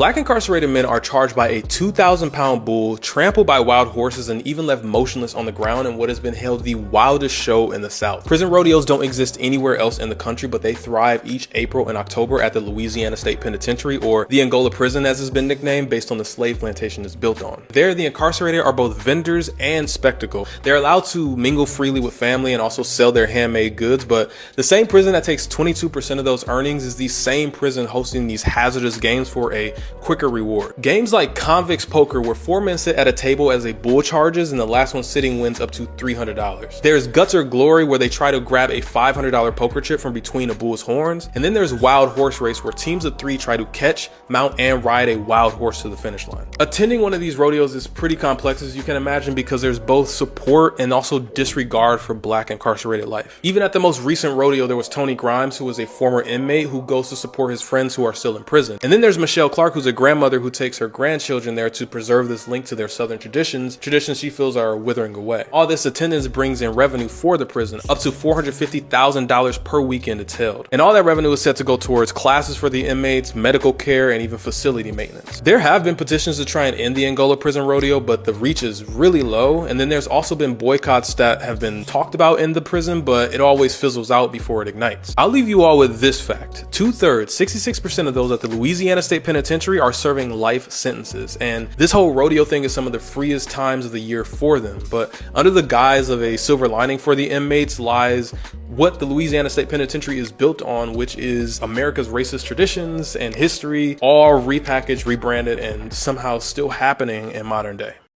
Black incarcerated men are charged by a 2,000-pound bull, trampled by wild horses, and even left motionless on the ground in what has been hailed the wildest show in the South. Prison rodeos don't exist anywhere else in the country, but they thrive each April and October at the Louisiana State Penitentiary, or the Angola Prison as it's been nicknamed based on the slave plantation it's built on. There, the incarcerated are both vendors and spectacle. They're allowed to mingle freely with family and also sell their handmade goods, but the same prison that takes 22% of those earnings is the same prison hosting these hazardous games for a quicker reward. Games like Convicts Poker, where 4 men sit at a table as a bull charges and the last one sitting wins up to $300. There's Guts or Glory, where they try to grab a $500 poker chip from between a bull's horns. And then there's Wild Horse Race, where teams of 3 try to catch, mount, and ride a wild horse to the finish line. Attending one of these rodeos is pretty complex, as you can imagine, because there's both support and also disregard for Black incarcerated life. Even at the most recent rodeo, there was Tony Grimes, who was a former inmate who goes to support his friends who are still in prison. And then there's Michelle Clark, who's a grandmother who takes her grandchildren there to preserve this link to their Southern traditions she feels are withering away. All this attendance brings in revenue for the prison, up to $450,000 per weekend it's held. And all that revenue is set to go towards classes for the inmates, medical care, and even facility maintenance. There have been petitions to try and end the Angola Prison Rodeo, but the reach is really low. And then there's also been boycotts that have been talked about in the prison, but it always fizzles out before it ignites. I'll leave you all with this fact. 2/3, 66% of those at the Louisiana State Penitentiary are serving life sentences, and this whole rodeo thing is some of the freest times of the year for them. But under the guise of a silver lining for the inmates lies what the Louisiana State Penitentiary is built on, which is America's racist traditions and history, all repackaged, rebranded, and somehow still happening in modern day.